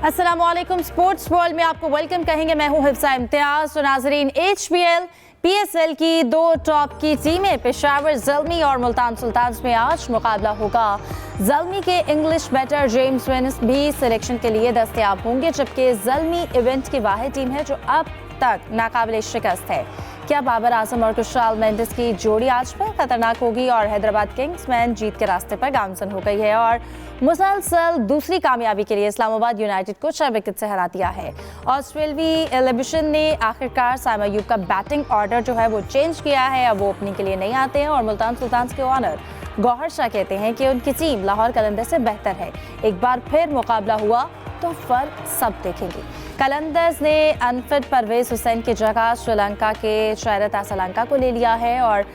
अस्सलामुअलैकुम। Sports world में आपको वेलकम कहेंगे। मैं हूं हिफ्सा इम्तियाज। तो नाजरीन, HPL PSL की दो टॉप की टीमें पेशावर ज़ल्मी और मुल्तान सुल्तान्स में आज मुकाबला होगा। ज़ल्मी के इंग्लिश बैटर जेम्स वेनिस भी सिलेक्शन के लिए दस्तयाब होंगे, जबकि ज़ल्मी इवेंट की वाहिद टीम है जो अब तक नाकाबिले शिकस्त है। क्या बाबर आजम और कुशाल मेंडिस की जोड़ी आज पर खतरनाक होगी और हैदराबाद किंग्समैन जीत के रास्ते पर गामजन हो गई है और मुसलसल दूसरी कामयाबी के लिए इस्लामाबाद यूनाइटेड को 6 विकेट से हरा दिया है। ऑस्ट्रेलवी टेलीविजन ने आखिरकार साइम अयूब का बैटिंग ऑर्डर जो है वो चेंज किया है। अब वो ओपनिंग के लिए नहीं आते हैं और मुल्तान सुल्तान्स के ओनर गौहर शाह कहते हैं कि उनकी टीम लाहौर कलंदर्स से बेहतर है। एक बार फिर मुकाबला हुआ तो फर्क सब देखेंगे। कलंदर्स ने अनफिट परवेज हुसैन की जगह श्रीलंका के शरत असलंका को ले लिया है और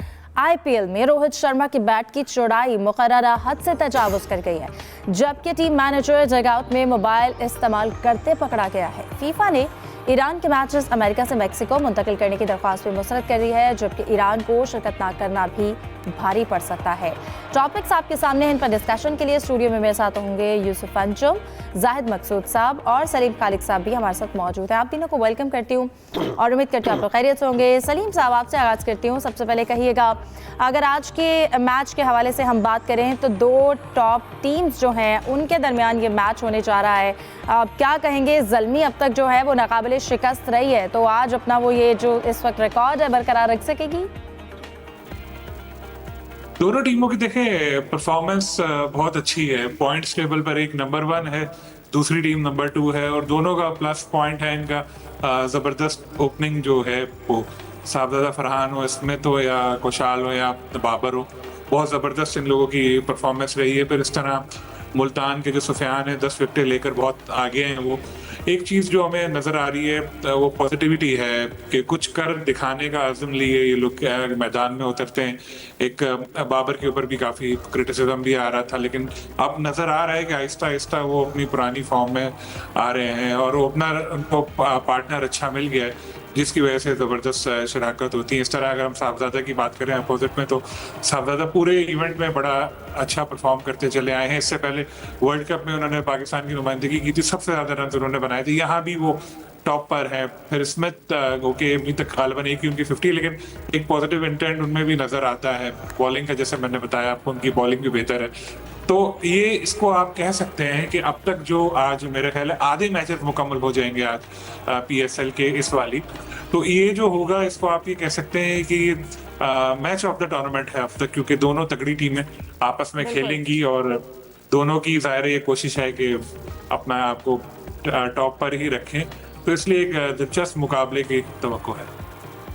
IPL में रोहित शर्मा की बैट की चौड़ाई मुकर्ररा हद से तजावुज कर गई है, जबकि टीम मैनेजर डगआउट में मोबाइल इस्तेमाल करते पकड़ा गया है। फीफा ने ईरान के मैचेस अमेरिका से मेक्सिको मुंतकिल करने की दरख्वास्त भी मुस्तरद कर दी है, जबकि ईरान को शिरकत ना करना भी भारी पड़ सकता है। टॉपिक्स आपके सामने हैं, इन पर डिस्कशन के लिए स्टूडियो में मेरे साथ होंगे यूसुफ अंजुम, जाहिद मकसूद साहब और सलीम खालिद साहब भी हमारे साथ मौजूद हैं। आप तीनों को वेलकम करती हूँ और उम्मीद करती हूँ आप लोग खैरियत से होंगे। सलीम साहब, आपसे आगाज़ करती हूँ। सबसे पहले कहिएगा, अगर आज के मैच के हवाले से हम बात करें तो दो टॉप टीम्स जो हैं उनके दरमियान ये मैच होने जा रहा है। क्या कहेंगे, ज़ल्मी अब तक जो है वो नाकाबिले शिकस्त रही है, तो आज अपना वो ये जो इस वक्त रिकॉर्ड है बरकरार रख सकेगी? दोनों टीमों की देखें परफॉर्मेंस बहुत अच्छी है। पॉइंट्स टेबल पर एक नंबर 1 है, दूसरी टीम नंबर 2 है और दोनों का प्लस पॉइंट है इनका ज़बरदस्त ओपनिंग जो है वो साहबजादा फरहान हो, स्मिथ हो या कुशाल हो या बाबर हो, बहुत ज़बरदस्त इन लोगों की परफॉर्मेंस रही है। फिर इस तरह मुल्तान के जो सुफियान है 10 विकेटें लेकर बहुत आगे हैं। वो एक चीज़ जो हमें नज़र आ रही है वो पॉजिटिविटी है कि कुछ कर दिखाने का आज़म लिए ये लोग मैदान में उतरते हैं। एक बाबर के ऊपर भी काफ़ी क्रिटिसिज्म भी आ रहा था, लेकिन अब नज़र आ रहा है कि आहिस्ता आहिस्ता वो अपनी पुरानी फॉर्म में आ रहे हैं और ओपनर उनको पार्टनर अच्छा मिल गया है जिसकी वजह से ज़बरदस्त शराकत होती है। इस तरह अगर हम साहबजादा की बात करें अपोजिट में, तो साहबजादा पूरे इवेंट में बड़ा अच्छा परफॉर्म करते चले आए हैं। इससे पहले वर्ल्ड कप में उन्होंने पाकिस्तान की नुमाइंदगी की थी, सबसे ज़्यादा रन उन्होंने बनाए थे, यहाँ भी वो टॉप पर है। फिर स्मिथ ओके अभी तक गालिबन एक ही उनकी 50, लेकिन एक पॉजिटिव इंटेंट उनमें भी नज़र आता है। बॉलिंग का जैसे मैंने बताया आपको, उनकी बॉलिंग भी बेहतर है। तो ये इसको आप कह सकते हैं कि अब तक जो आज मेरे ख्याल है आधे मैचेस मुकम्मल हो जाएंगे आज PSL के इस वाली, तो ये जो होगा इसको आप ये कह सकते हैं कि मैच ऑफ द टूर्नामेंट है अब तक, क्योंकि दोनों तगड़ी टीमें आपस में खेलेंगी और दोनों की ज़ाहिर ये कोशिश है कि अपना आपको टॉप पर ही रखें, तो इसलिए एक दिलचस्प मुकाबले की तवक्को है।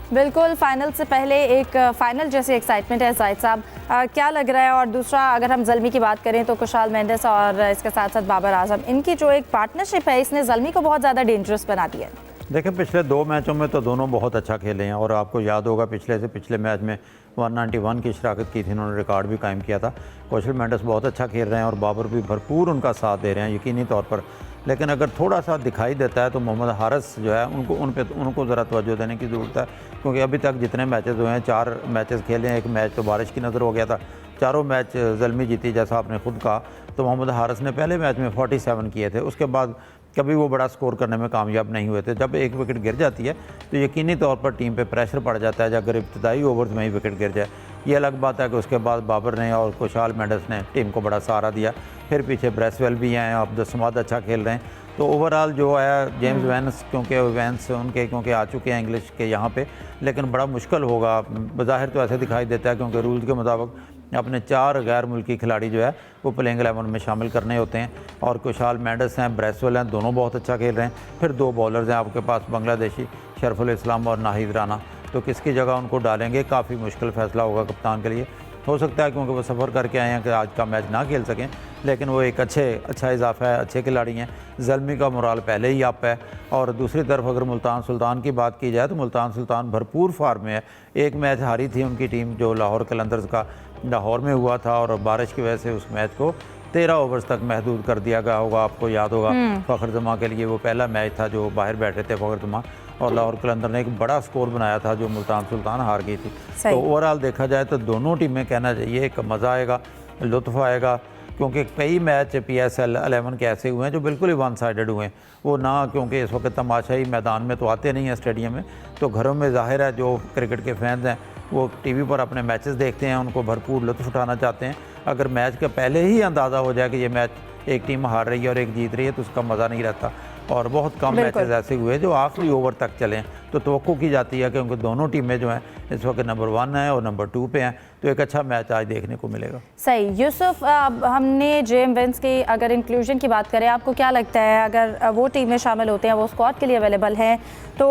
बिल्कुल, फाइनल से पहले एक फाइनल जैसी एक्साइटमेंट है। जाहिद साहब, क्या लग रहा है? और दूसरा, अगर हम ज़ल्मी की बात करें तो कुशाल मेंडिस और इसके साथ साथ बाबर आजम, इनकी जो एक पार्टनरशिप है इसने ज़ल्मी को बहुत ज़्यादा डेंजरस बना दिया है। देखिए, पिछले 2 मैचों में तो दोनों बहुत अच्छा खेले हैं और आपको याद होगा पिछले मैच में 191 की शराकत की थी, उन्होंने रिकॉर्ड भी कायम किया था। कुशाल मेंडिस बहुत अच्छा खेल रहे हैं और बाबर भी भरपूर उनका साथ दे रहे हैं यकीनी तौर पर। लेकिन अगर थोड़ा सा दिखाई देता है तो मोहम्मद हारिस जो है उनको ज़रा तवज्जो देने की ज़रूरत है, क्योंकि अभी तक जितने मैचेस हुए हैं 4 मैचेस खेले हैं। एक मैच तो बारिश की नज़र हो गया था, चारों मैच ज़ल्मी जीती जैसा आपने खुद कहा। तो मोहम्मद हारिस ने पहले मैच में 47 किए थे, उसके बाद कभी वो बड़ा स्कोर करने में कामयाब नहीं हुए थे। जब एक विकेट गिर जाती है तो यकीनी तौर पर टीम पे प्रेशर पड़ जाता है, अगर इब्तदाई ओवर्स में ही विकेट गिर जाए। ये अलग बात है कि उसके बाद बाबर ने और कुशाल मेंडिस ने टीम को बड़ा सहारा दिया। फिर पीछे ब्रेसवेल भी हैं, अब्दुल समाद अच्छा खेल रहे हैं। तो ओवरऑल जो है जेम्स वेन्स क्योंकि आ चुके हैं इंग्लिश के यहाँ पे, लेकिन बड़ा मुश्किल होगा। बज़ाहिर तो ऐसे दिखाई देता है क्योंकि रूल्स के मुताबिक अपने 4 गैर मुल्की खिलाड़ी जो है वो प्लेइंग 11 में शामिल करने होते हैं और कुशाल मेंडिस हैं, ब्रेसवेल हैं, दोनों बहुत अच्छा खेल रहे हैं। फिर 2 बॉलर्स हैं आपके पास, बांग्लादेशी शरफुल इस्लाम और नाहिद राना, तो किसकी जगह उनको डालेंगे काफ़ी मुश्किल फ़ैसला होगा कप्तान के लिए। हो सकता है क्योंकि वो सफ़र करके आए हैं कि आज का मैच ना खेल सकें, लेकिन वो एक अच्छा इजाफा है, अच्छे खिलाड़ी हैं। ज़ल्मी का मोराल पहले ही अप है। और दूसरी तरफ अगर मुल्तान सुल्तान की बात की जाए तो मुल्तान सुल्तान भरपूर फार्म में है। एक मैच हारी थी उनकी टीम जो लाहौर कलंदर्स का लाहौर में हुआ था और बारिश की वजह से उस मैच को 13 ओवर्स तक महदूद कर दिया गया होगा। आपको याद होगा फ़खर जमा के लिए वो पहला मैच था जो बाहर बैठे थे फ़खर जमा, और लाहौर कलंदर ने एक बड़ा स्कोर बनाया था जो मुल्तान सुल्तान हार गई थी। तो ओवरऑल देखा जाए तो दोनों टीमें कहना चाहिए एक मज़ा आएगा, लुत्फ़ आएगा। क्योंकि कई मैच PSL 11 के ऐसे हुए हैं जो बिल्कुल ही वन साइडेड हुए हैं। वो ना, क्योंकि इस वक्त तमाशाई मैदान में तो आते नहीं हैं स्टेडियम में, तो घरों में ज़ाहिर है जो क्रिकेट के फैंस हैं वो टीवी पर अपने मैचेस देखते हैं, उनको भरपूर लुत्फ़ उठाना चाहते हैं। अगर मैच का पहले ही अंदाज़ा हो जाए कि ये मैच एक टीम हार रही है और एक जीत रही है तो उसका मज़ा नहीं रहता। और बहुत कम मैचेस ऐसे हुए जो आखिरी ओवर तक चलें, तो तवक्को की जाती है कि उनकी दोनों टीमें जो हैं इस वक्त नंबर 1 है और नंबर 2 पे हैं, तो एक अच्छा मैच आज देखने को मिलेगा। सही। यूसुफ, हमने जेम विंस की अगर इंक्लूजन की बात करें, आपको क्या लगता है अगर वो टीम में शामिल होते हैं, वो स्क्वाड के लिए अवेलेबल हैं, तो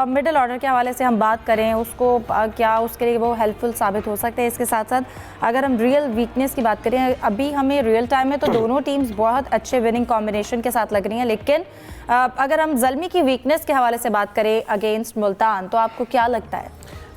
मिडिल ऑर्डर के हवाले से हम बात करें उसको क्या उसके लिए वो हेल्पफुल साबित हो सकते हैं? इसके साथ साथ अगर हम रियल वीकनेस की बात करें, अभी हमें रियल टाइम में तो दोनों टीम्स बहुत अच्छे विनिंग कॉम्बिनेशन के साथ लग रही हैं, लेकिन अगर हम ज़ल्मी की वीकनेस के हवाले से बात करें अगेंस्ट मुल्तान, तो आपको क्या लगता है?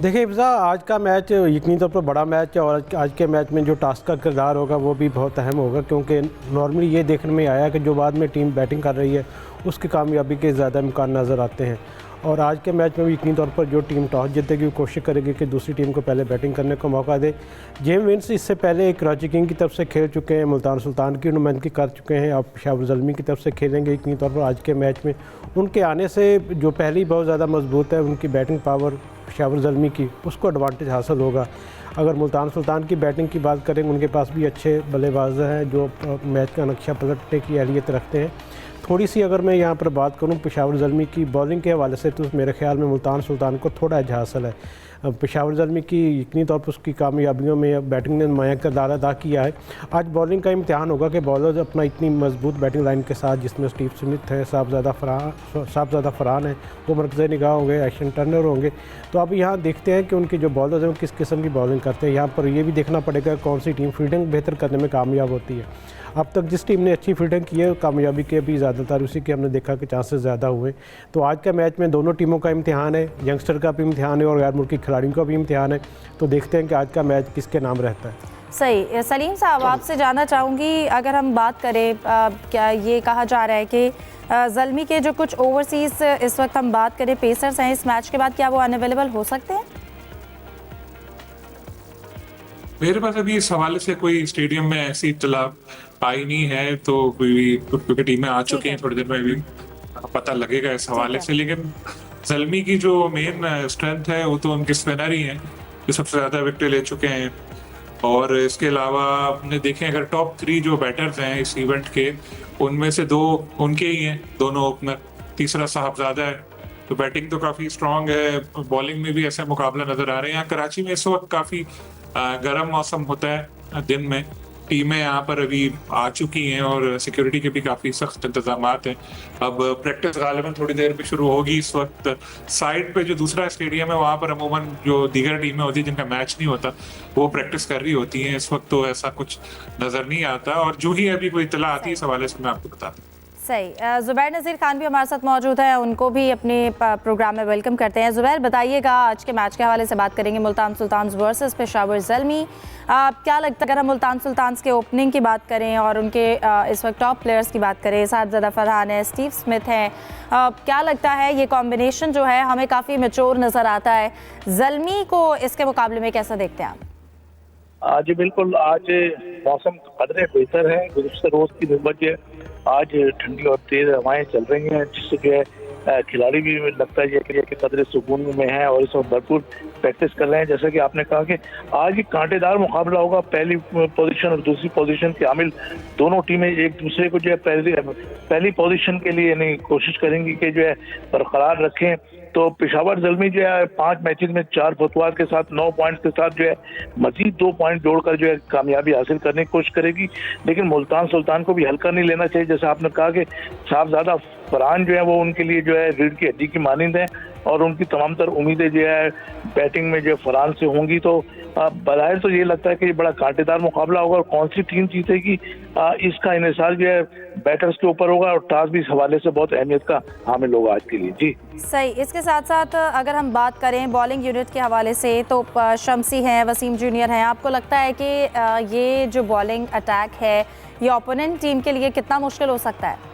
देखिए इब्जा, आज का मैच यकीनी तौर पर बड़ा मैच है और आज के मैच में जो टास्क का किरदार होगा वो भी बहुत अहम होगा, क्योंकि नॉर्मली ये देखने में आया कि जो बाद में टीम बैटिंग कर रही है उसकी कामयाबी के ज़्यादा इम्कान नज़र आते हैं। और आज के मैच में भी यकीनी तौर पर जो टीम टॉस जीतेगी वो कोशिश करेगी कि दूसरी टीम को पहले बैटिंग करने का मौका दे। जेम विंस इससे पहले कराची किंग की तरफ से खेल चुके हैं, मुल्तान सुल्तान की नुमाइंदगी कर चुके हैं, अब पेशावर ज़ल्मी की तरफ से खेलेंगे। यकीनी तौर पर आज के मैच में उनके आने से जो पहली बहुत ज़्यादा मजबूत है उनकी बैटिंग पावर पेशावर ज़ल्मी की, उसको एडवांटेज हासिल होगा। अगर मुल्तान सुल्तान की बैटिंग की बात करें, उनके पास भी अच्छे बल्लेबाज हैं जो मैच का नक्शा पलटने की अहलियत रखते हैं। थोड़ी सी अगर मैं यहाँ पर बात करूँ पेशावर ज़ल्मी की बॉलिंग के हवाले से, तो मेरे ख्याल में मुल्तान सुल्तान को थोड़ा एज हासिल है। पेशावर ज़ल्मी की यकीनी तौर पर उसकी कामयाबियों में बैटिंग ने नुमायाँ किरदार अदा किया है। आज बॉलिंग का इम्तिहान होगा कि बॉलर्स अपना इतनी मजबूत बैटिंग लाइन के साथ, जिसमें स्टीव स्मिथ है, साहबज़ादा फरहान है, वो मरकज़ निगाह होंगे, एशन टर्नर होंगे, तो अब यहाँ देखते हैं कि उनके जो बॉलर्स हैं वो किस किस्म की बॉलिंग करते हैं। यहाँ पर ये भी देखना पड़ेगा कौन सी टीम फील्डिंग बेहतर करने में कामयाब होती है। अब तक जिस टीम ने अच्छी फील्डिंग की है कामयाबी के भी ज़्यादातर उसी के हमने देखा कि चांसेस ज़्यादा हुए। तो आज का मैच में दोनों टीमों का इम्तिहान है, यंगस्टर का भी इम्तिहान है और गैर मुल्की खिलाड़ियों का भी इम्तिहान है। तो देखते हैं कि आज का मैच किसके नाम रहता है। सही। सलीम साहब, आपसे जानना चाहूँगी, अगर हम बात करें, क्या ये कहा जा रहा है कि ज़ल्मी के जो कुछ ओवरसीज़ इस वक्त हम बात करें पेसर्स हैं, इस मैच के बाद क्या वो अनअवेलेबल हो सकते हैं? मेरे पास अभी इस हवाले से कोई स्टेडियम में ऐसी इत्तला आई नहीं है, तो क्योंकि टीमें आ चुकी हैं, थोड़ी देर में भी पता लगेगा इस हवाले से। लेकिन ज़ल्मी की जो मेन स्ट्रेंथ है वो तो उनके स्पिनर ही हैं जो सबसे ज़्यादा विकेट ले चुके हैं। और इसके अलावा आपने देखें अगर टॉप 3 जो बैटर्स हैं इस इवेंट के, उनमें से 2 उनके ही हैं, दोनों ओपनर, तीसरा साहबजादा है। तो बैटिंग तो काफ़ी स्ट्रॉन्ग है, बॉलिंग में भी ऐसा मुकाबला नज़र आ रहे हैं। यहाँ कराची में इस वक्त काफ़ी गर्म मौसम होता है दिन में, टीमें यहाँ पर अभी आ चुकी हैं और सिक्योरिटी के भी काफ़ी सख्त इंतजाम हैं। अब प्रैक्टिस गालिबन थोड़ी देर में शुरू होगी। इस वक्त साइड पे जो दूसरा स्टेडियम है वहाँ पर अमूमन जो दीगर टीमें होती हैं जिनका मैच नहीं होता वो प्रैक्टिस कर रही होती हैं। इस वक्त तो ऐसा कुछ नज़र नहीं आता, और जो ही अभी कोई इत्तला आती है इस हवाले से मैं आपको बताता हूँ। सही। ज़ुबैर नज़ीर खान भी हमारे साथ मौजूद है, उनको भी अपने प्रोग्राम में वेलकम करते हैं। ज़ुबैर, बताइएगा, आज के मैच के हवाले से बात करेंगे, मुल्तान सुल्तान्स वर्सेस पेशावर ज़ल्मी। क्या लगता है अगर हम मुल्तान सुल्तान्स के ओपनिंग की बात करें और उनके इस वक्त टॉप प्लेयर्स की बात करें, साहबज़ादा फरहान है, स्टीव स्मिथ हैं, क्या लगता है ये कॉम्बिनेशन जो है हमें काफ़ी मैच्योर नज़र आता है? ज़ल्मी को इसके मुकाबले में कैसा देखते हैं आप? जी बिल्कुल, आज मौसम कदरे बेहतर है गुज़श्ता रोज़ की नस्बत। आज ठंडी और तेज़ हवाएं चल रही हैं, जिससे जो है खिलाड़ी भी लगता है कि कदरे सुकून में हैं और इस वक्त भरपूर प्रैक्टिस कर रहे हैं। जैसा कि आपने कहा कि आज एक कांटेदार मुकाबला होगा, पहली पोजीशन और दूसरी पोजीशन के हामिल दोनों टीमें एक दूसरे को जो है पहली पोजीशन के लिए यानी कोशिश करेंगी कि जो है बरकरार रखें। तो पेशावर ज़ल्मी जो है 5 मैचेस में 4 फतवार के साथ 9 पॉइंट्स के साथ जो है मजीद 2 पॉइंट जोड़कर जो है कामयाबी हासिल करने की कोशिश करेगी। लेकिन मुल्तान सुल्तान को भी हल्का नहीं लेना चाहिए। जैसे आपने कहा कि साहबजादा फरहान जो है वो उनके लिए जो है रीढ़ की हड्डी की मानिंद है और उनकी तमाम तर उम्मीदें जो है बैटिंग में जो फरहान से होंगी। तो बज़ाहिर तो ये लगता है कि ये बड़ा कांटेदार मुकाबला होगा और कौन सी टीम जीतेगी इसका इन्हिसार जो है बैटर्स के ऊपर होगा और टॉस भी इस हवाले से बहुत अहमियत का हामिल होगा आज के लिए। जी सही। इसके साथ साथ अगर हम बात करें बॉलिंग यूनिट के हवाले से, तो शम्सी हैं, वसीम जूनियर हैं, आपको लगता है कि ये जो बॉलिंग अटैक है ये ओपोनेंट टीम के लिए कितना मुश्किल हो सकता है?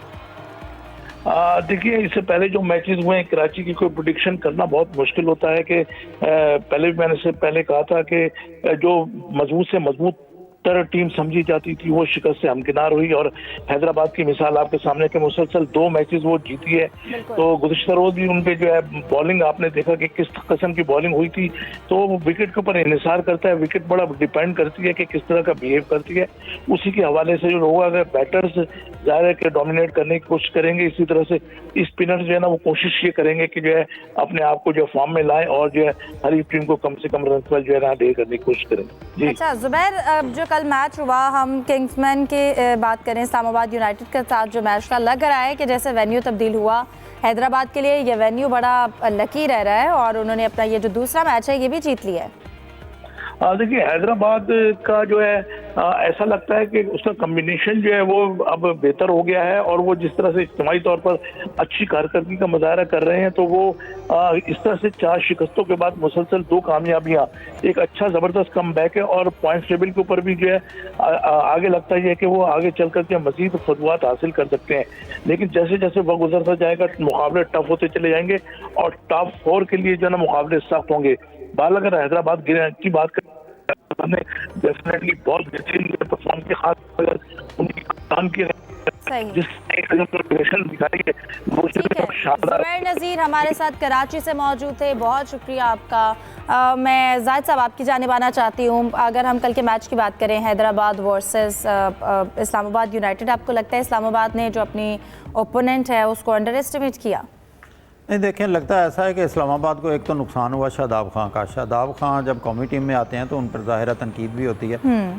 देखिए, इससे पहले जो मैचेस हुए हैं कराची की कोई प्रेडिक्शन करना बहुत मुश्किल होता है कि पहले भी मैंने इससे पहले कहा था कि जो मजबूत से मजबूत कमतर टीम समझी जाती थी वो शिकस्त से हमकिनार हुई और हैदराबाद की मिसाल आपके सामने के मुसलसल 2 मैचेस वो जीती है। तो गुज़िश्ता रोज भी उनपे जो है बॉलिंग आपने देखा कि किस किस्म की बॉलिंग हुई थी। तो वो विकेट के ऊपर इन्हिसार करता है, विकेट बड़ा डिपेंड करती है कि किस तरह का बिहेव करती है। उसी के हवाले से जो लोग अगर बैटर्स ज़ाहिर है कि डोमिनेट करने की कोशिश करेंगे, इसी तरह से स्पिनर्स जो है ना वो कोशिश ये करेंगे कि जो है अपने आप को जो फॉर्म में लाएं और जो है हरी टीम को कम से कम रन पर जो है ना डे करने की कोशिश करेंगे। जी अच्छा जुबैर, जो कल मैच हुआ, हम किंग्समैन की बात करें, इस्लामाबाद यूनाइटेड के साथ जो मैच था, लग रहा है कि जैसे वेन्यू तब्दील हुआ हैदराबाद के लिए, ये वेन्यू बड़ा लकी रह रहा है और उन्होंने अपना ये जो दूसरा मैच है ये भी जीत लिया है। देखिए हैदराबाद का जो है ऐसा लगता है कि उसका कम्बिनेशन जो है वो अब बेहतर हो गया है और वो जिस तरह से इज्तिमाई तौर पर अच्छी कारकर्दगी का मुजाहरा कर रहे हैं, तो वो इस तरह से 4 शिकस्तों के बाद मुसलसल 2 कामयाबियां, एक अच्छा ज़बरदस्त कम बैक है और पॉइंट टेबल के ऊपर भी जो है आगे लगता है कि वो आगे चल करके मजीद फतवात हासिल कर सकते हैं। लेकिन जैसे जैसे वक्त गुजरता जाएगा मुकाबले टफ होते चले जाएंगे और टॉप 4 के लिए जो है ना मुकाबले सख्त होंगे। बाल अगर हैदराबाद की बात करें, डेफिनेटली बहुत बेहतरीन परफॉर्म किया, खास अगर उनकी कप्तान की जिस दिखाई है वो शानदार। जुबैर नज़ीर हमारे साथ कराची से मौजूद थे, बहुत शुक्रिया आपका। मैं जाहिद साहब आपकी जानिब आना चाहती हूँ। अगर हम कल के मैच की बात करें, हैदराबाद वर्सेस इस्लामाबाद यूनाइटेड, आपको लगता है इस्लामाबाद ने जो अपनी ओपोनेंट है उसको अंडर एस्टिमेट किया? नहीं, देखें, लगता है ऐसा है कि इस्लामाबाद को एक तो नुकसान हुआ शादाब खां का। शादाब खां जब कौमी टीम में आते हैं तो उन पर ज़ाहिर तनकीद भी होती है,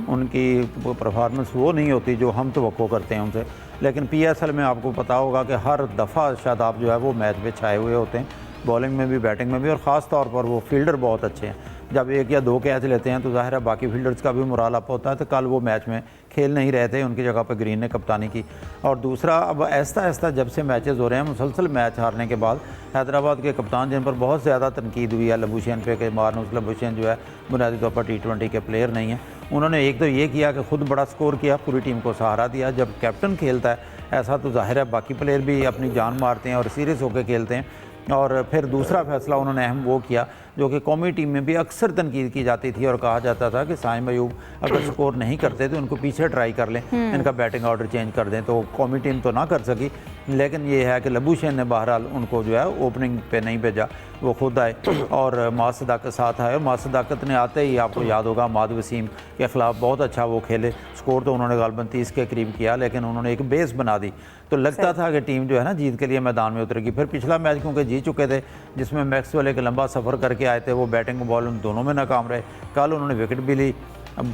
उनकी परफॉर्मेंस वो नहीं होती जो हम तवक्को करते हैं उनसे। लेकिन PSL में आपको पता होगा कि हर दफ़ा शादाब जो है वो मैच में छाए हुए होते हैं, बॉलिंग में भी बैटिंग में भी, और ख़ास तौर पर वो फील्डर बहुत अच्छे हैं। जब 1 या 2 कैच लेते हैं तो ज़ाहिर है बाकी फील्डर्स का भी मोराल अप होता है। तो कल वो मैच में खेल नहीं रहे थे, उनकी जगह पर ग्रीन ने कप्तानी की। और दूसरा, अब आहिस्ता आहिस्ता जब से मैचेस हो रहे हैं, मुसलसल मैच हारने के बाद हैदराबाद के कप्तान जिन पर बहुत ज़्यादा तनकीद हुई है, लबूशेन पे, के मारनूस लबूशेन जो है बुनियादी तौर पर T20 के प्लेयर नहीं हैं, उन्होंने एक तो ये किया कि खुद बड़ा स्कोर किया, पूरी टीम को सहारा दिया। जब कैप्टन खेलता है ऐसा तो ज़ाहिर है बाकी प्लेयर भी अपनी जान मारते हैं और सीरियस होकर खेलते हैं। और फिर दूसरा फैसला उन्होंने अहम वो किया जो कि कौमी टीम में भी अक्सर तनकीद की जाती थी और कहा जाता था कि साइम अयूब अगर स्कोर नहीं करते तो उनको पीछे ट्राई कर लें, इनका बैटिंग ऑर्डर चेंज कर दें। तो कौमी टीम तो ना कर सकी, लेकिन ये है कि लबूशेन ने बहरहाल उनको जो है ओपनिंग पे नहीं भेजा, वो खुद आए और माद सदाकत साथ आए। और माद सदाकत ने आते ही, आपको याद होगा, माद वसीम के ख़िलाफ़ बहुत अच्छा वो खेले। स्कोर तो उन्होंने गालबन 30 के करीब किया, लेकिन उन्होंने एक बेस बना दी। तो लगता था कि टीम जो है ना जीत के लिए मैदान में उतरेगी। फिर पिछला मैच क्योंकि जीत चुके थे, जिसमें मैक्सवेल एक लंबा सफ़र करके आए थे, वो बैटिंग बॉलिंग दोनों में नाकाम रहे। कल उन्होंने विकेट भी ली,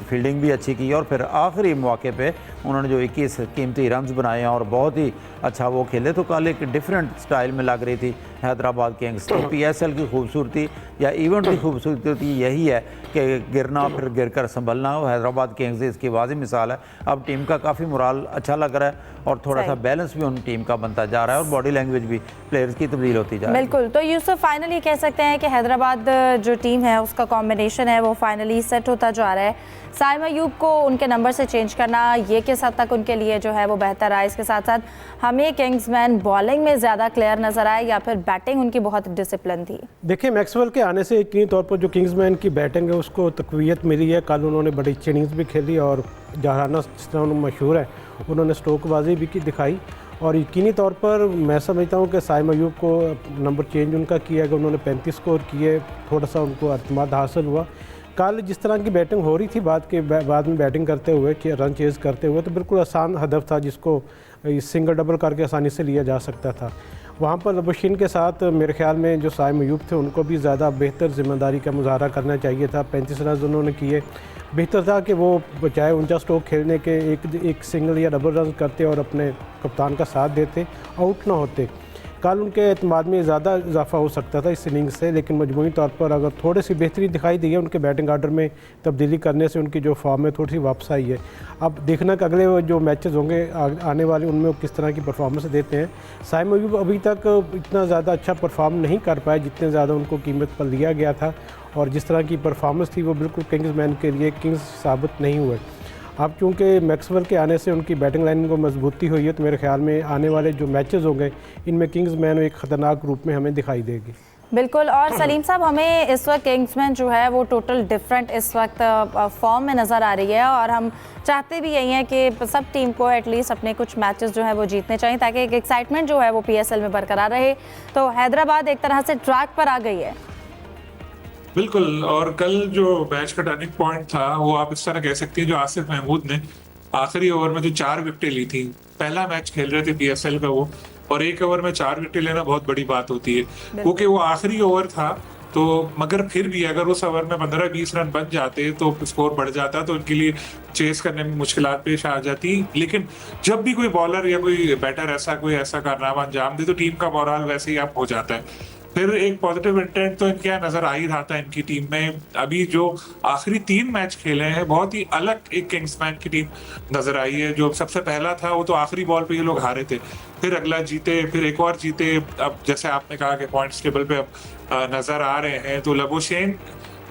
फील्डिंग भी अच्छी की और फिर आखिरी मौके पे उन्होंने जो 21 कीमती रन्स बनाए हैं और बहुत ही अच्छा वो खेले। तो कल एक डिफरेंट स्टाइल में लग रही थी हैदराबाद किंग्स। तो PSL की खूबसूरती या इवेंट की खूबसूरती यही है कि गिरना फिर गिर कर संभलना। हैदराबाद किंग्स इसकी वाज़ी मिसाल है। अब टीम का काफ़ी मोराल अच्छा लग रहा है और थोड़ा सा बैलेंस भी उन टीम का बनता जा रहा है और बॉडी लैंग्वेज भी प्लेयर्स की तब्दील होती जा रही है। बिल्कुल। तो यूसुफ, फाइनली कह सकते हैं कि हैदराबाद जो टीम है उसका कॉम्बिनेशन है वो फाइनली सेट होता जा रहा है। साइम अयूब को उनके नंबर से चेंज करना ये किस हद तक उनके लिए जो है वो बेहतर आया? इसके साथ साथ हमें किंग्समैन बॉलिंग में ज़्यादा क्लियर नज़र आए या फिर बैटिंग उनकी बहुत डिसिप्लिन थी? देखिए, मैक्सवेल के आने से यकीनी तौर पर जो किंग्समैन की बैटिंग है उसको तकवीत मिली है। कल उन्होंने बड़ी अच्छी इनिंग्स भी खेली और जहाना जिस तरह मशहूर है उन्होंने स्ट्रोकबाजी भी की दिखाई। और यकीनी तौर पर मैं समझता हूँ कि साइम अयूब को नंबर चेंज उनका किया कि उन्होंने 35 स्कोर किए, थोड़ा सा उनको अतमाद हासिल हुआ। कल जिस तरह की बैटिंग हो रही थी बाद में बैटिंग करते हुए, रन चेज़ करते हुए, तो बिल्कुल आसान हदफ था जिसको सिंगल डबल करके आसानी से लिया जा सकता था। वहाँ पर लबूशेन के साथ मेरे ख्याल में जो साइम अयूब थे उनको भी ज़्यादा बेहतर ज़िम्मेदारी का मुजाहरा करना चाहिए था। 35 रन उन्होंने किए, बेहतर था कि वो चाहे 49 स्ट्रोक खेलने के एक सिंगल या डबल रन करते और अपने कप्तान का साथ देते, आउट ना होते। कल उनके एतमाद में ज़्यादा इजाफा हो सकता था इस इनिंग से, लेकिन मजमूई तौर पर अगर थोड़ी सी बेहतरी दिखाई दी है उनके बैटिंग आर्डर में तब्दीली करने से उनकी जो फॉर्म में थोड़ी सी वापस आई है। अब देखना कि अगले जो मैचेस होंगे आने वाले उनमें वो किस तरह की परफॉर्मेंस देते हैं। साइम अयूब अभी तक इतना ज़्यादा अच्छा परफॉर्म नहीं कर पाए जितने ज़्यादा उनको कीमत पर लिया गया था, और जिस तरह की परफॉर्मेंस थी वो बिल्कुल किंग्समैन के लिए किंग्स साबित नहीं हुए। अब चूँकि मैक्सवेल के आने से उनकी बैटिंग लाइन को मजबूती हुई है, तो मेरे ख्याल में आने वाले जो मैचेस होंगे इनमें किंग्समैन एक ख़तरनाक रूप में हमें दिखाई देगी। बिल्कुल। और सलीम साहब, हमें इस वक्त किंग्समैन जो है वो टोटल डिफरेंट इस वक्त फॉर्म में नज़र आ रही है, और हम चाहते भी यही हैं कि सब टीम को एटलीस्ट अपने कुछ मैचेस जो है वो जीतने चाहिए ताकि एक एक्साइटमेंट जो है वो PSL में बरकरार रहे। तो हैदराबाद एक तरह से ट्रैक पर आ गई है। बिल्कुल, और कल जो मैच का टर्निंग पॉइंट था वो आप इस तरह कह सकती हैं, जो आसिफ महमूद ने आखिरी ओवर में जो 4 विकेटें ली थी, पहला मैच खेल रहे थे PSL का वो, और एक ओवर में 4 विकेट लेना बहुत बड़ी बात होती है, क्योंकि वो आखिरी ओवर था। तो मगर फिर भी अगर उस ओवर में 15-20 रन बन जाते तो स्कोर बढ़ जाता, तो उनके लिए चेस करने में मुश्किलात पेश आ जाती। लेकिन जब भी कोई बॉलर या कोई बैटर ऐसा कारनामा अंजाम दे तो टीम का मोराल वैसे ही अप हो जाता है। फिर एक पॉजिटिव इंटेंट तो इनके यहाँ नजर आ ही रहा था इनकी टीम में। अभी जो आखिरी 3 मैच खेले हैं, बहुत ही अलग एक किंग्समैन की टीम नजर आई है। जो सबसे पहला था वो तो आखिरी बॉल पे ये लोग हारे थे, फिर अगला जीते, फिर एक और जीते। अब जैसे आपने कहा कि पॉइंट्स टेबल पे अब नजर आ रहे हैं, तो लबुशेन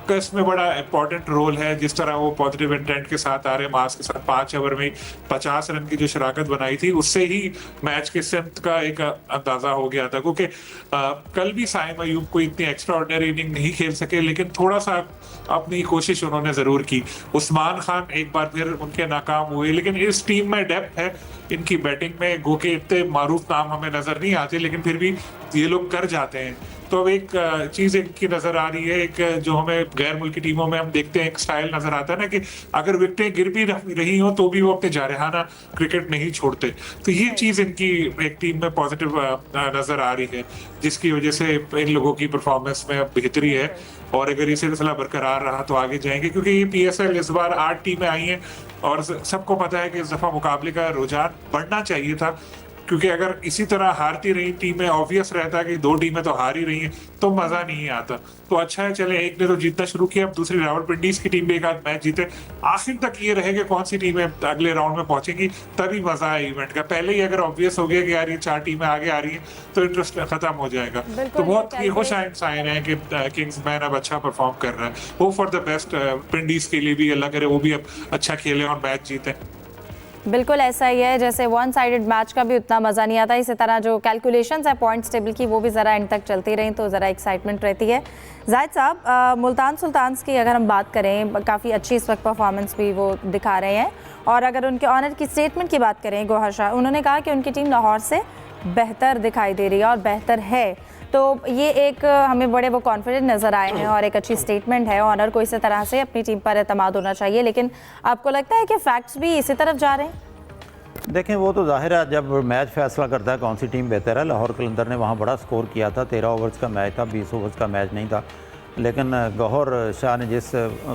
का इसमें बड़ा इंपॉर्टेंट रोल है। जिस तरह वो पॉजिटिव इंटेंट के साथ आ रहे, मास के साथ 5 ओवर में 50 रन की जो शराकत बनाई थी, उससे ही मैच के स्ट्रेंथ का एक अंदाजा हो गया था। क्योंकि कल भी साइम अयूब कोई इतनी एक्स्ट्रा ऑर्डिनरी इनिंग नहीं खेल सके, लेकिन थोड़ा सा अपनी कोशिश उन्होंने जरूर की। उस्मान खान एक बार फिर उनके नाकाम हुए, लेकिन इस टीम में डेप्थ है इनकी बैटिंग में। गो के इतने मारूफ नाम हमें नजर नहीं आते, लेकिन फिर भी ये लोग कर जाते हैं। तो अब एक चीज इनकी नजर आ रही है, एक जो हमें गैर मुल्की टीमों में हम देखते हैं, एक स्टाइल नजर आता है ना कि अगर विकेटें गिर भी रही हो तो भी वो अपने जारहाना क्रिकेट नहीं छोड़ते। तो ये चीज इनकी एक टीम में पॉजिटिव नजर आ रही है, जिसकी वजह से इन लोगों की परफॉर्मेंस में अब बेहतरी है। और अगर ये सिलसिला बरकरार रहा तो आगे जाएंगे, क्योंकि ये PSL इस बार 8 टीमें आई हैं और सबको पता है कि इस दफा मुकाबले का रुझान बढ़ना चाहिए था। क्योंकि अगर इसी तरह हारती रही टीमें, ऑब्वियस रहता है कि 2 टीमें तो हार ही रही हैं, तो मजा नहीं आता। तो अच्छा है, चले एक ने तो जीतना शुरू किया, अब दूसरी रावलपिंडीज की टीम भी एक आध मैच जीते। आखिर तक ये रहेगा कौन सी टीमें अगले राउंड में पहुंचेंगी, तभी मजा है इवेंट का। पहले ही अगर ऑब्वियस हो गया कि यार ये 4 टीमें आगे आ रही हैं, तो इंटरेस्ट खत्म हो जाएगा। तो बहुत ये खुशाइन साइन है कि किंग्समैन अब अच्छा परफॉर्म कर रहा है। वो फॉर द बेस्ट पिंडीज के लिए भी, अल्लाह करे वो भी अब अच्छा खेले और मैच जीते। बिल्कुल ऐसा ही है, जैसे वन साइडेड मैच का भी उतना मज़ा नहीं आता, इसी तरह जो कैलकुलेशंस है पॉइंट्स टेबल की वो भी ज़रा एंड तक चलती रही तो ज़रा एक्साइटमेंट रहती है। जाहिद साहब, मुल्तान सुल्तान्स की अगर हम बात करें, काफ़ी अच्छी इस वक्त परफॉर्मेंस भी वो दिखा रहे हैं। और अगर उनके ऑनर की स्टेटमेंट की बात करें, गौहर शाह, उन्होंने कहा कि उनकी टीम लाहौर से बेहतर दिखाई दे रही है और बेहतर है। तो ये एक हमें बड़े वो कॉन्फिडेंट नज़र आए हैं और एक अच्छी स्टेटमेंट है। ऑनर को इसी तरह से अपनी टीम पर एतमाद होना चाहिए, लेकिन आपको लगता है कि फैक्ट्स भी इसी तरफ जा रहे हैं? देखें, वो तो जाहिर है जब मैच फैसला करता है कौन सी टीम बेहतर है। लाहौर कलंदर ने वहाँ बड़ा स्कोर किया था, 13 ओवर्स का मैच था, 20 ओवर्स का मैच नहीं था। लेकिन गौहर शाह ने जिस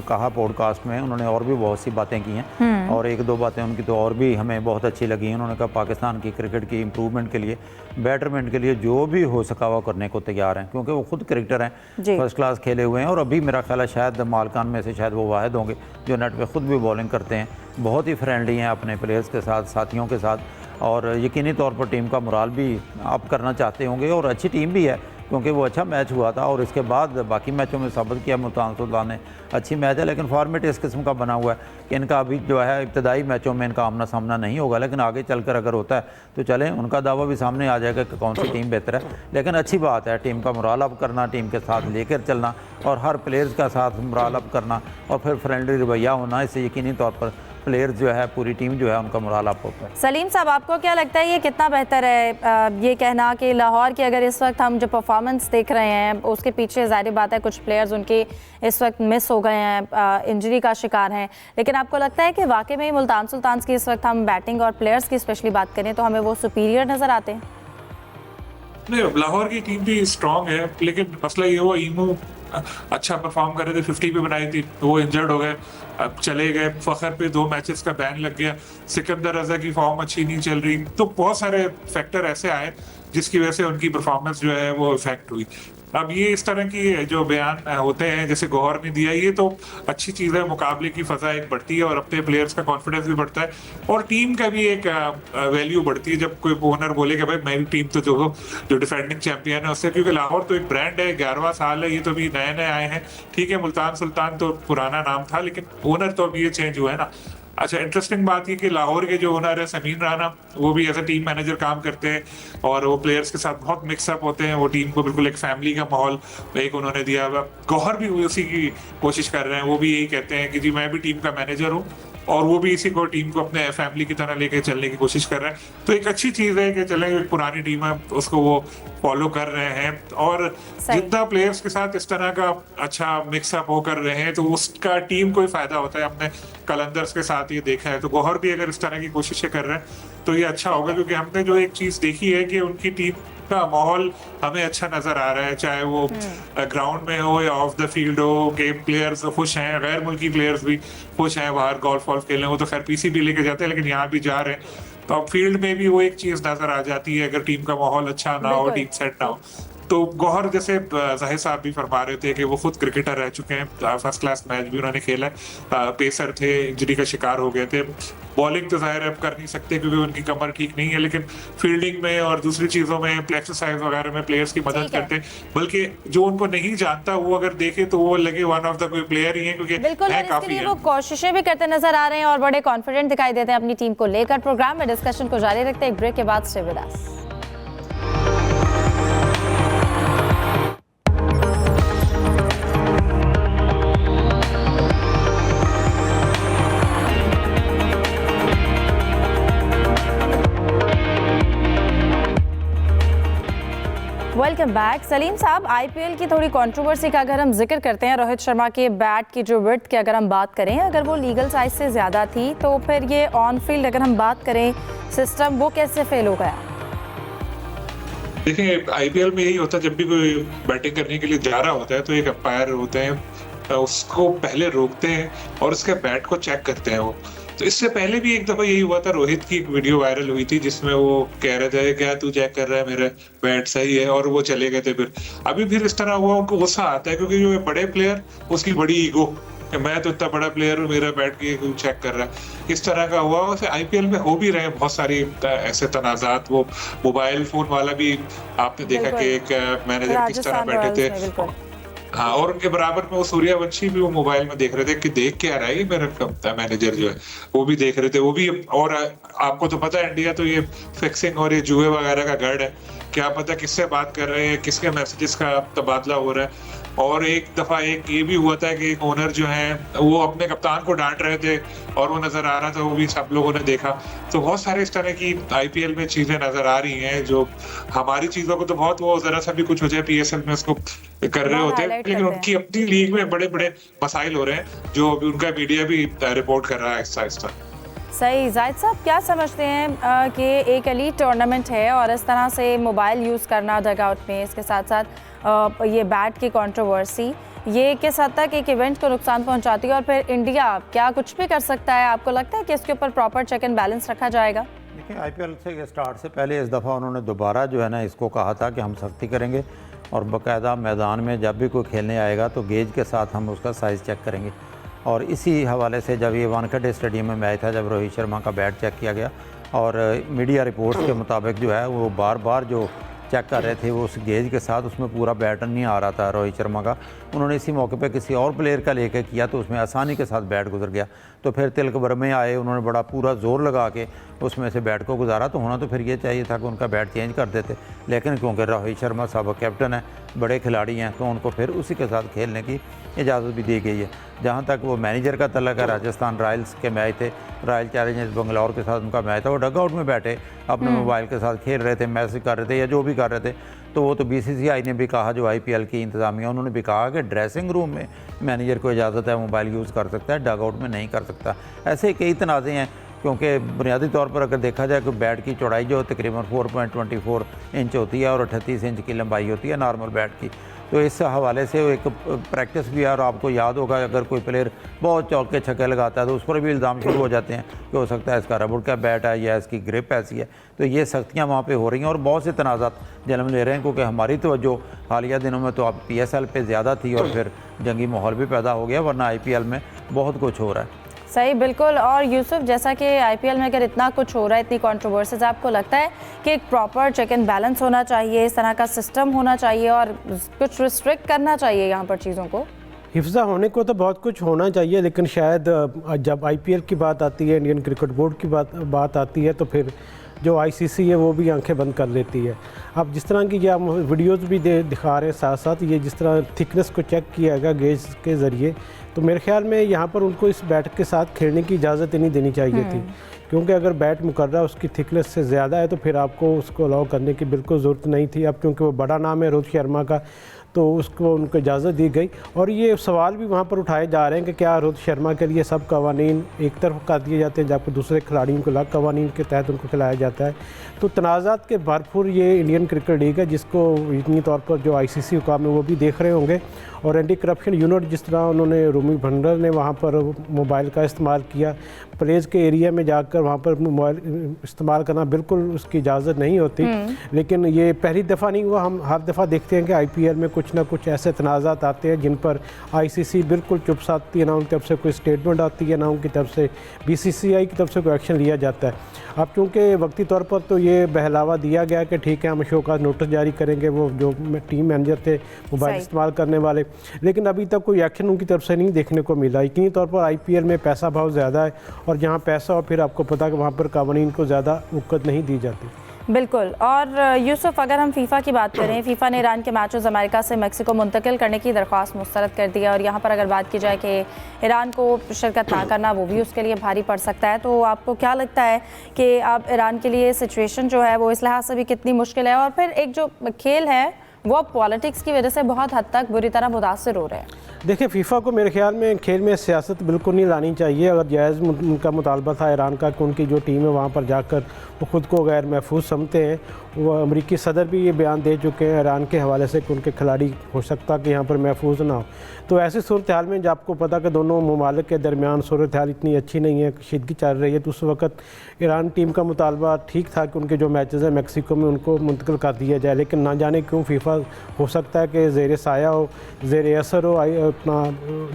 कहा पॉडकास्ट में, उन्होंने और भी बहुत सी बातें की हैं और 1-2 बातें उनकी तो और भी हमें बहुत अच्छी लगी। उन्होंने कहा पाकिस्तान की क्रिकेट की इम्प्रूवमेंट के लिए, बेटरमेंट के लिए जो भी हो सका वो करने को तैयार हैं, क्योंकि वो खुद क्रिकेटर हैं, फर्स्ट क्लास खेले हुए हैं। और अभी मेरा ख्याल है शायद मालकान में से शायद वो वाहिद होंगे जो नेट पे खुद भी बॉलिंग करते हैं, बहुत ही फ्रेंडली हैं अपने प्लेयर्स के साथ, साथियों के साथ, और यकीनी तौर पर टीम का मोराल भी अप करना चाहते होंगे। और अच्छी टीम भी है, क्योंकि वो अच्छा मैच हुआ था और इसके बाद बाकी मैचों में साबित किया मुल्तान सुल्तान ने अच्छी मैच है। लेकिन फॉर्मेट इस किस्म का बना हुआ है कि इनका अभी जो है इब्तदाई मैचों में इनका आमना सामना नहीं होगा, लेकिन आगे चलकर अगर होता है तो चलें, उनका दावा भी सामने आ जाएगा कि कौन सी टीम बेहतर है। लेकिन अच्छी बात है टीम का मोराल अप करना, टीम के साथ लेकर चलना और हर प्लेयर्स का साथ मोराल अप करना और फिर फ्रेंडली रवैया होना, इससे यकीनी तौर पर प्लेयर्स जो है, पूरी टीम जो है, उनका मोराल अप होता है। सलीम साहब, आपको क्या लगता है ये कितना बेहतर है ये कहना कि लाहौर की अगर इस वक्त हम जो परफॉर्मेंस देख रहे हैं उसके पीछे ज़ाहिर बात है कुछ प्लेयर्स उनके इस वक्त मिस हो गए हैं, इंजरी का शिकार हैं, लेकिन आपको लगता है कि वाकई में मुल्तान सुल्तान्स की इस वक्त हम बैटिंग और प्लेयर्स की स्पेशली बात करें तो हमें वो सुपीरियर नज़र आते हैं? नहीं, लाहौर की टीम भी स्ट्रांग है, लेकिन मसला ये हुआ ईमू अच्छा परफॉर्म कर रहे थे, 50 पे बनाई थी, तो वो इंजर्ड हो गए, अब चले गए। फखर पे 2 मैचेस का बैन लग गया, सिकंदर रजा की फॉर्म अच्छी नहीं चल रही, तो बहुत सारे फैक्टर ऐसे आए जिसकी वजह से उनकी परफॉर्मेंस जो है वो इफेक्ट हुई। अब ये इस तरह की जो बयान होते हैं जैसे गौहर ने दिया, ये तो अच्छी चीज़ है, मुकाबले की फजा एक बढ़ती है और अपने प्लेयर्स का कॉन्फिडेंस भी बढ़ता है और टीम का भी एक वैल्यू बढ़ती है जब कोई ओनर बोले कि भाई मेरी टीम तो जो डिफेंडिंग चैंपियन है उससे, क्योंकि लाहौर तो एक ब्रांड है, 11वां साल है, ये तो अभी नए नए आए हैं। ठीक है, मुल्तान सुल्तान तो पुराना नाम था, लेकिन ओनर तो अभी ये चेंज हुआ है ना। अच्छा, इंटरेस्टिंग बात ये कि लाहौर के जो ओनर है समीन राना, वो भी एज अ टीम मैनेजर काम करते हैं और वो प्लेयर्स के साथ बहुत मिक्सअप होते हैं। वो टीम को बिल्कुल एक फैमिली का माहौल एक उन्होंने दिया हुआ। गौहर भी उसी की कोशिश कर रहे हैं, वो भी यही कहते हैं कि जी मैं भी टीम का मैनेजर हूँ और वो भी इसी को टीम को अपने फैमिली की तरह लेके चलने की कोशिश कर रहे हैं। तो एक अच्छी चीज़ है कि चले एक पुरानी टीम है उसको वो फॉलो कर रहे हैं और जितना प्लेयर्स के साथ इस तरह का अच्छा मिक्सअप हो कर रहे हैं तो उसका टीम को ही फायदा होता है। हमने कलंदर्स के साथ ये देखा है, तो गौहर भी अगर इस तरह की कोशिशें कर रहे हैं तो ये अच्छा होगा, क्योंकि हमने जो एक चीज़ देखी है कि उनकी टीम का माहौल हमें अच्छा नजर आ रहा है, चाहे वो ग्राउंड में हो या ऑफ द फील्ड हो। के प्लेयर्स खुश हैं, गैर मुल्की प्लेयर्स भी खुश हैं, बाहर गोल्फ वॉल्फ खेलने वो तो खैर पीसी भी लेके जाते हैं, लेकिन यहाँ भी जा रहे हैं। तो अब फील्ड में भी वो एक चीज नजर आ जाती है, अगर टीम का माहौल अच्छा ना हो, टीम सेट ना हो। तो गौहर जैसे जाहिर साहब भी फरमा रहे थे कि वो खुद क्रिकेटर रह चुके हैं, फर्स्ट क्लास मैच भी उन्होंने खेला है, पेसर थे, इंजरी का शिकार हो गए थे। बॉलिंग तो जाहिर अब कर नहीं सकते क्योंकि उनकी कमर ठीक नहीं है, लेकिन फील्डिंग में और दूसरी चीजों में एक्सरसाइज वगैरह में प्लेयर्स की मदद करते हैं। बल्कि जो उनको नहीं जानता वो अगर देखे तो वो लगे वन ऑफ द कोई प्लेयर ही है, क्योंकि बिल्कुल है काफी वो कोशिशें भी करते नजर आ रहे हैं और बड़े कॉन्फिडेंट दिखाई देते हैं अपनी टीम को लेकर। प्रोग्राम में डिस्कशन को जारी रखते हैं, एक ब्रेक के बाद stay with us. Welcome back. Salim साहब, आईपीएल की थोड़ी कंट्रोवर्सी का अगर हम जिक्र करते हैं, रोहित शर्मा के बैट की जो विड्थ की अगर हम बात करें, अगर वो लीगल साइज से ज़्यादा थी तो फिर ये ऑन फील्ड अगर हम बात करें सिस्टम वो कैसे फेल हो गया? देखिए आईपीएल में यही होता है, जब भी कोई बैटिंग करने के लिए जा रहा होता है तो एक अंपायर होते हैं, उसको पहले रोकते हैं और उसके बैट को चेक करते हैं वो। तो इससे पहले भी एक दफा यही हुआ था, रोहित की एक वीडियो वायरल हुई थी जिसमें वो कह रहे थे क्या तू चेक कर रहा है, मेरा बैट सही है, और वो चले गए थे। फिर अभी फिर इस तरह हुआ, उनको गुस्सा आता है क्योंकि जो बड़े प्लेयर उसकी बड़ी ईगो, मैं तो इतना बड़ा प्लेयर हूँ, मेरा बैट की चेक कर रहा है, इस तरह का हुआ। वैसे आईपीएल में हो भी रहे हैं बहुत सारी ऐसे तनाजात। वो मोबाइल फोन वाला भी आपने देखा कि एक मैनेजर किस तरह बैठे थे, हाँ, और उनके बराबर में वो सूर्यवंशी भी वो मोबाइल में देख रहे थे कि देख क्या रहा है मेरा मैनेजर जो है, वो भी देख रहे थे वो भी। और आपको तो पता है इंडिया तो ये फिक्सिंग और ये जुए वगैरह का गढ़ है, क्या पता किससे बात कर रहे हैं, किसके मैसेजेस का तबादला हो रहा है। और एक दफा एक ये भी हुआ था कि एक ओनर जो है वो अपने कप्तान को डांट रहे थे और वो नजर आ रहा था, वो भी सब लोगों ने देखा। तो बहुत सारे इस तरह की आईपीएल में चीजें नजर आ रही हैं जो हमारी चीजों को तो बहुत, वो जरा सा भी कुछ हो जाए पीएसएल में उसको कर रहे होते हैं, लेकिन उनकी अपनी लीग में बड़े बड़े मसाइल हो रहे हैं जो अभी उनका मीडिया भी रिपोर्ट कर रहा है आहिस्ता आहिस्ता। सही। जाहिद साहब, क्या समझते हैं कि एक एलीट टूर्नामेंट है और इस तरह से मोबाइल यूज़ करना डगआउट में, इसके साथ साथ ये बैट की कंट्रोवर्सी, ये किस हद तक एक इवेंट को नुकसान पहुंचाती है और फिर इंडिया क्या कुछ भी कर सकता है? आपको लगता है कि इसके ऊपर प्रॉपर चेक एंड बैलेंस रखा जाएगा? देखिए आईपीएल से स्टार्ट से पहले इस दफ़ा उन्होंने दोबारा जो है ना इसको कहा था कि हम सख्ती करेंगे और बाकायदा मैदान में जब भी कोई खेलने आएगा तो गेज के साथ हम उसका साइज़ चेक करेंगे। और इसी हवाले से जब ये वानखेड़े स्टेडियम में मैच था, जब रोहित शर्मा का बैट चेक किया गया और मीडिया रिपोर्ट्स के मुताबिक जो है वो बार बार जो चेक कर रहे थे वो उस गेज के साथ उसमें पूरा बैट नहीं आ रहा था रोहित शर्मा का। उन्होंने इसी मौके पे किसी और प्लेयर का लेकर किया तो उसमें आसानी के साथ बैट गुजर गया। तो फिर तिलक वर्मा आए, उन्होंने बड़ा पूरा जोर लगा के उसमें से बैट को गुजारा। तो होना तो फिर ये चाहिए था कि उनका बैट चेंज कर देते, लेकिन क्योंकि रोहित शर्मा साहब कैप्टन है, बड़े खिलाड़ी हैं, तो उनको फिर उसी के साथ खेलने की इजाज़त भी दी गई है। जहाँ तक वो मैनेजर का तल्लक है, राजस्थान रॉयल्स के मैच थे, रॉयल चैलेंजर्स बंगलौर के साथ उनका मैच था, वो डगआउट में बैठे अपने मोबाइल के साथ खेल रहे थे, मैसेज कर रहे थे या जो भी कर रहे थे। तो वो तो बीसीसीआई ने भी कहा, जो आईपीएल की इंतज़ामिया, उन्होंने भी कहा कि ड्रेसिंग रूम में मैनेजर को इजाज़त है मोबाइल यूज़ कर सकता है, डगआउट में नहीं कर सकता। ऐसे कई तनाज़े हैं, क्योंकि बुनियादी तौर पर अगर देखा जाए कि बैट की चौड़ाई जो तकरीबन 4.24 इंच होती है और 38 इंच की लंबाई होती है नॉर्मल बैट की। तो इस हवाले से एक प्रैक्टिस भी है। और आपको याद होगा अगर कोई प्लेयर बहुत चौके छक्के लगाता है तो उस पर भी इल्ज़ाम शुरू हो जाते हैं कि हो सकता है इसका रबड़ का बैट है या इसकी ग्रिप ऐसी है। तो ये सख्तियाँ वहाँ पे हो रही हैं और बहुत से तनाज़ात जन्म ले रहे हैं, क्योंकि हमारी तवज्जो हालिया दिनों में तो अब पीएसएल पे ज़्यादा थी और फिर जंगी माहौल भी पैदा हो गया, वरना आईपीएल में बहुत कुछ हो रहा है। सही, बिल्कुल। और यूसुफ, जैसा कि आईपीएल में अगर इतना कुछ हो रहा है, इतनी कंट्रोवर्सीज, आपको लगता है कि एक प्रॉपर चेक एंड बैलेंस होना चाहिए, इस तरह का सिस्टम होना चाहिए और कुछ रिस्ट्रिक्ट करना चाहिए यहाँ पर चीज़ों को? हिफ्ज़ा होने को तो बहुत कुछ होना चाहिए, लेकिन शायद जब आईपीएल की बात आती है, इंडियन क्रिकेट बोर्ड की बात आती है, तो फिर जो आईसीसी है वो भी आंखें बंद कर लेती है। अब जिस तरह की ये हम वीडियोज़ भी दिखा रहे हैं, साथ साथ ये जिस तरह थिकनेस को चेक किया गया गेज के ज़रिए, तो मेरे ख्याल में यहाँ पर उनको इस बैट के साथ खेलने की इजाज़त ही नहीं देनी चाहिए थी, क्योंकि अगर बैट मुकर्रर उसकी थिकनेस से ज़्यादा है तो फिर आपको उसको अलाउ करने की बिल्कुल ज़रूरत नहीं थी। अब क्योंकि वो बड़ा नाम है रोहित शर्मा का, तो उसको उनको इजाज़त दी गई। और ये सवाल भी वहाँ पर उठाए जा रहे हैं कि क्या रोहित शर्मा के लिए सब कवानीन एक तरफ कर दिए जाते हैं, जबकि दूसरे खिलाड़ियों को अलग कवानीन के तहत उनको खिलाया जाता है। तो तनाज़ात के भरपूर ये इंडियन क्रिकेट लीग है, जिसको यकीनी तौर पर जो आईसीसी हुकाम है वो भी देख रहे होंगे। और एंटी करप्शन यूनिट जिस तरह उन्होंने रूमी भंडर ने वहाँ पर मोबाइल का इस्तेमाल किया, प्लेज के एरिया में जाकर वहाँ पर मोबाइल इस्तेमाल करना बिल्कुल उसकी इजाज़त नहीं होती। लेकिन ये पहली दफ़ा नहीं हुआ, हम हर दफ़ा देखते हैं कि आईपीएल में कुछ ना कुछ ऐसे तनाज़ात आते हैं जिन पर आईसीसी बिल्कुल चुप साधती है, ना उनकी तरफ से कोई स्टेटमेंट आती है, ना उनकी तरफ से बीसीसीआई की तरफ से कोई एक्शन लिया जाता है। अब चूँकि वक्ती तौर पर तो ये बहलावा दिया गया कि ठीक है हम शो का नोटिस जारी करेंगे, वो जो टीम मैनेजर थे मोबाइल इस्तेमाल करने वाले, लेकिन अभी तक कोई एक्शन उनकी तरफ से नहीं देखने को मिला। यकीनी तौर पर आईपीएल में पैसा बहुत ज़्यादा है, और जहाँ पैसा हो फिर आपको पता है कि वहाँ पर कानून को ज़्यादा उक्कत नहीं दी जाती। बिल्कुल। और यूसुफ, अगर हम फीफा की बात करें, फीफा ने ईरान के मैचेस अमेरिका से मेक्सिको मुंतकिल करने की दरख्वास्त मुस्तरद कर दी है, और यहाँ पर अगर बात की जाए कि ईरान को शिरकत ना करना वो भी उसके लिए भारी पड़ सकता है, तो आपको क्या लगता है कि अब ईरान के लिए सिचुएशन जो है वो इस लिहाज से भी कितनी मुश्किल है, और फिर एक जो खेल है वो पॉलिटिक्स की वजह से बहुत हद तक बुरी तरह मुतासर हो रहे हैं? देखिए, फ़ीफ़ा को मेरे ख्याल में खेल में सियासत बिल्कुल नहीं लानी चाहिए। अगर जायज़ उनका मुतालबा था ईरान का कि उनकी जो टीम है वहाँ पर जाकर वो ख़ुद को गैर महफूज समझते हैं, वो अमरीकी सदर भी ये बयान दे चुके हैं ईरान के हवाले से कि उनके खिलाड़ी हो सकता कि यहाँ पर महफूज ना हो। तो ऐसी सूरत हाल में जब आपको पता कि दोनों ममालिक के दरमियान सूरत हाल इतनी अच्छी नहीं है, कशीदगी चल रही है, तो उस वक्त ईरान टीम का मुतालबा ठीक था कि उनके जो मैचेज़ हैं मेक्सिको में उनको मुंतकिल कर दिया जाए, लेकिन ना जाने क्यों फ़ीफ़ा हो सकता है कि ज़ेर साया हो, ज़ेर असर हो अपना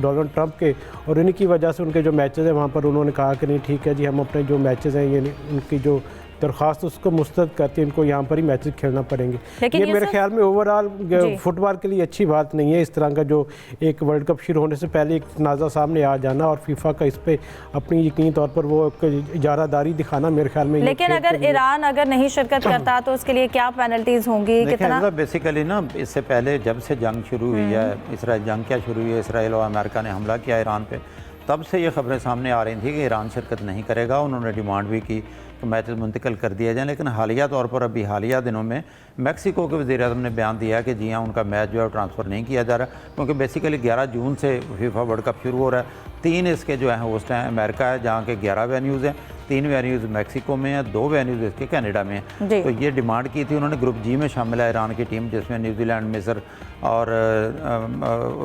डोनाल्ड ट्रंप के, और इन्हीं की वजह से उनके जो मैचेज़ हैं वहाँ पर उन्होंने कहा कि नहीं ठीक है जी, हम अपने जो मैचेज़ हैं ये उनकी जो दरख्वास्त उसको मुस्तरद करती है, इनको यहाँ पर ही मैचेस खेलना पड़ेंगे। ये मेरे ख्याल में ओवरऑल फुटबॉल के लिए अच्छी बात नहीं है। इस तरह का जो एक वर्ल्ड कप शुरू होने से पहले एक तनाज़ा सामने आ जाना और फीफा का इस पर अपनी यकीनी तौर पर वो इजारादारी दिखाना मेरे ख्याल में। लेकिन अगर ईरान अगर नहीं शिरकत करता तो उसके लिए क्या पेनल्टीज होंगी, कितना? बेसिकली ना, इससे पहले जब से जंग शुरू हुई है, इसराइल जंग क्या शुरू हुई है, इसराइल और अमेरिका ने हमला किया ईरान पे, तब से ये खबरें सामने आ रही थी कि ईरान शिरकत नहीं करेगा। उन्होंने डिमांड भी की कि मैचेस मुंतकिल कर दिया जाए, लेकिन हालिया तौर पर अभी हालिया दिनों में मैक्सिको के वज़ीर-ए-आज़म ने बयान दिया कि जी हाँ, उनका मैच जो है ट्रांसफ़र नहीं किया जा रहा, क्योंकि बेसिकली 11 जून से फीफा वर्ल्ड कप शुरू हो रहा है। 3 इसके जो हैं होस्ट हैं अमेरिका है, जहाँ के 11 वेन्यूज़ हैं, 3 वेन्यूज़ मैक्सिको में हैं, 2 वेन्यूज़ इसके कनाडा में हैं। तो ये डिमांड की थी उन्होंने। ग्रुप जी में शामिल है ईरान की टीम, जिसमें न्यूजीलैंड, मिस्र और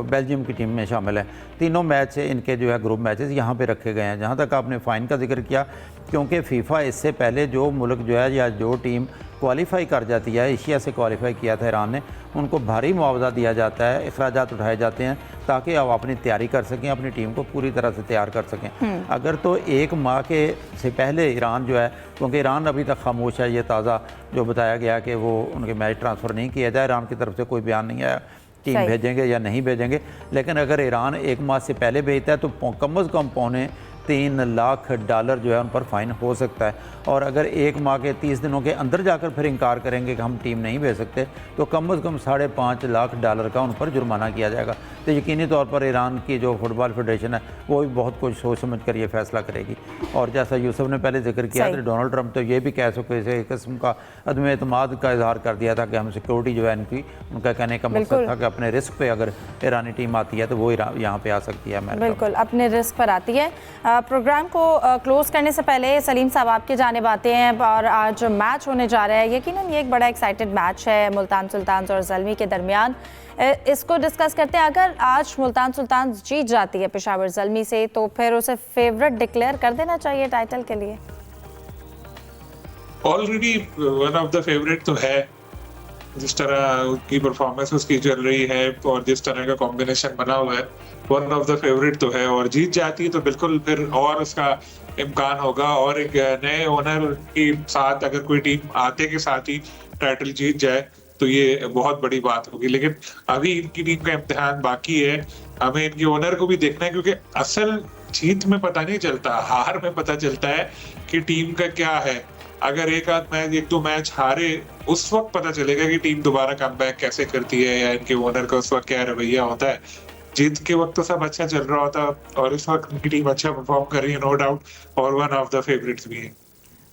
बेल्जियम की टीम में शामिल है। तीनों मैच इनके जो है ग्रुप मैचेस यहाँ पे रखे गए हैं। जहाँ तक आपने फ़ाइन का जिक्र किया, क्योंकि फ़ीफ़ा इससे पहले जो मुल्क जो है या जो टीम क्वालिफाई कर जाती है, एशिया से क्वालिफाई किया था ईरान ने, उनको भारी मुआवजा दिया जाता है, अखराजात उठाए जाते हैं ताकि आप अपनी तैयारी कर सकें, अपनी टीम को पूरी तरह से तैयार कर सकें। अगर तो 1 माह के से पहले ईरान जो है, क्योंकि ईरान अभी तक खामोश है, ये ताज़ा जो बताया गया कि वो उनके मैच ट्रांसफ़र नहीं किया जाए, ईरान की तरफ से कोई बयान नहीं आया टीम भेजेंगे या नहीं भेजेंगे। लेकिन अगर ईरान 1 माह से पहले भेजता है तो कम से कम $3 लाख जो है उन पर फ़ाइन हो सकता है। और अगर 1 माह के 30 दिनों के अंदर जाकर फिर इनकार करेंगे कि हम टीम नहीं भेज सकते, तो कम से कम $5.5 लाख का उन पर जुर्माना किया जाएगा। तो यकीनी तौर पर ईरान की जो फुटबॉल फेडरेशन है वो भी बहुत कुछ सोच समझ कर ये फैसला करेगी। और जैसा यूसुफ ने पहले जिक्र किया था, डोनाल्ड ट्रंप तो ये भी कह सके एक किस्म का अदम एतमाद का इजहार कर दिया था कि हम सिक्योरिटी जो है इनकी, उनका कहने का मकसद था कि अपने रिस्क पे अगर ईरानी टीम आती है तो वो यहाँ पे आ सकती है। बिल्कुल अपने रिस्क पर आती है। प्रोग्राम को क्लोज करने से पहले सलीम साहब आपकी जानिब आते हैं, और आज मैच होने जा रहा है, यकीनन ये एक बड़ा एक्साइटेड मैच है मुल्तान सुल्तान्स और ज़ल्मी के दरमियान। इसको डिस्कस करते हैं। अगर आज मुल्तान सुल्तान्स जीत जाती है पेशावर ज़ल्मी से, तो फिर उसे फेवरेट डिक्लेयर कर देना चाहिए टाइटल के लिए? Already one of the favourite तो है, जिस तरह उनकी परफॉर्मेंस उसकी चल रही है और जिस तरह का कॉम्बिनेशन बना हुआ है, वन ऑफ द फेवरेट तो है। और जीत जाती है तो बिल्कुल फिर और उसका इम्कान होगा, और एक नए ओनर के साथ अगर कोई टीम आते के साथ ही टाइटल जीत जाए तो ये बहुत बड़ी बात होगी। लेकिन अभी इनकी टीम का इम्तिहान बाकी है, हमें इनके ओनर को भी देखना है, क्योंकि असल जीत में पता नहीं चलता, हार में पता चलता है कि टीम का क्या है। अगर एक दो मैच हारे, उस वक्त पता चलेगा कि टीम दोबारा कमबैक कैसे करती है, या इनके ओनर का उस वक्त क्या रवैया होता है। जीत के वक्त तो सब अच्छा चल रहा होता, और इस वक्त उनकी टीम अच्छा परफॉर्म कर रही है, नो डाउट, और वन ऑफ द फेवरेट्स भी है।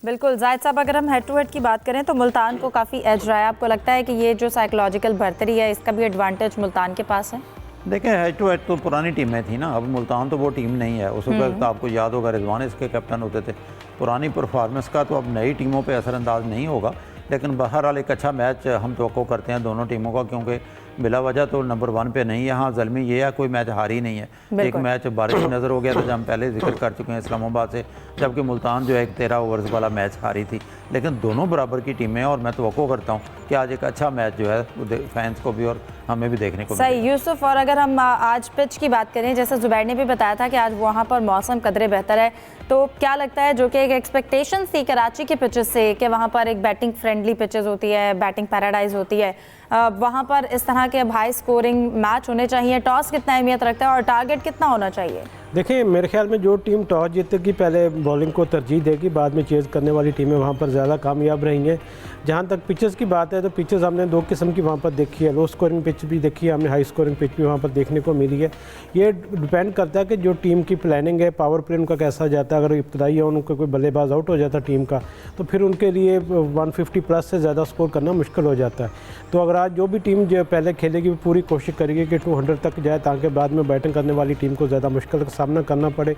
बिल्कुल जाहिद साहब, अगर हम हेड टू हेड की बात करें तो मुल्तान को काफ़ी एज रहा है। आपको लगता है कि ये जो साइकोलॉजिकल बढ़तरी है, इसका भी एडवांटेज मुल्तान के पास है? देखिए, हेड टू हेड तो पुरानी टीम में थी ना, अब मुल्तान तो वो टीम नहीं है। उस वक्त आपको याद होगा रिजवान इसके कैप्टन होते थे। पुरानी परफॉर्मेंस का तो अब नई टीमों पे असरअंदाज नहीं होगा, लेकिन बहरहाल एक अच्छा मैच हम तवक्को करते हैं दोनों टीमों का, क्योंकि बिला वजह तो नंबर 1 पे नहीं है। हाँ, ज़ल्मी ये है, कोई मैच हारी नहीं है। एक मैच बारिश की नज़र हो गया था, जब हम पहले जिक्र कर चुके हैं इस्लामाबाद से, जबकि मुल्तान जो है 13 ओवर्स वाला मैच हारी थी। लेकिन दोनों बराबर की टीमें हैं, और मैं तवक्को करता हूँ कि आज एक अच्छा मैच जो है फैंस को भी और हमें भी देखने को सही यूसुफ। और अगर हम आज पिच की बात करें, जैसे जुबैर ने भी बताया था कि आज वहाँ पर मौसम कदरे बेहतर है, तो क्या लगता है, जो कि एक एक्सपेक्टेशन थी कराची के पिचेस से कि वहाँ पर एक बैटिंग फ्रेंडली पिचेस होती है, बैटिंग पैराडाइज होती है, वहाँ पर इस तरह के हाई स्कोरिंग मैच होने चाहिए, टॉस कितना अहमियत रखता है और टारगेट कितना होना चाहिए? देखिए, मेरे ख्याल में जो टीम टॉस जीतेगी पहले बॉलिंग को तरजीह देगी, बाद में चेज़ करने वाली टीमें वहाँ पर ज़्यादा कामयाब रही हैं। जहाँ तक पिचेस की बात है, तो पिचेस हमने 2 किस्म की वहाँ पर देखी है। लो स्कोरिंग पिच भी देखी है हमने, हाई स्कोरिंग पिच भी वहाँ पर देखने को मिली है। ये डिपेंड करता है कि जो टीम की प्लानिंग है, पावर प्ले उनका कैसा जाता है। अगर इब्तदाई उनका कोई बल्लेबाज आउट हो जाता टीम का, तो फिर उनके लिए 150 प्लस से ज़्यादा स्कोर करना मुश्किल हो जाता है। तो अगर आज जो भी टीम जो पहले खेलेगी, वो पूरी कोशिश करेगी कि 200 तक जाए, ताकि बाद में बैटिंग करने वाली टीम को ज़्यादा मुश्किल का सामना करना पड़े।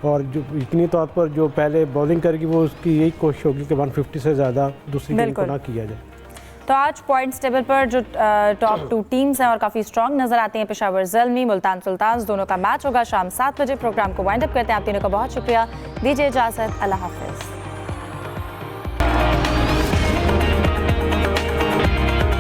और जो यकीनी तौर पर जो पहले बॉलिंग करेगी, वो उसकी यही कोशिश होगी कि 150 से ज़्यादा दूसरी टीम को ना किया जाए। तो आज पॉइंट्स टेबल पर जो टॉप 2 टीम्स हैं और काफ़ी स्ट्रॉन्ग नजर आती हैं, पेशावर ज़ल्मी, मुल्तान सुल्तान्स, दोनों का मैच होगा शाम 7 बजे। प्रोग्राम को वाइंड अप करते हैं। आप तीनों का बहुत शुक्रिया, दीजिए इजाज़त, अल्लाह हाफ़िज़।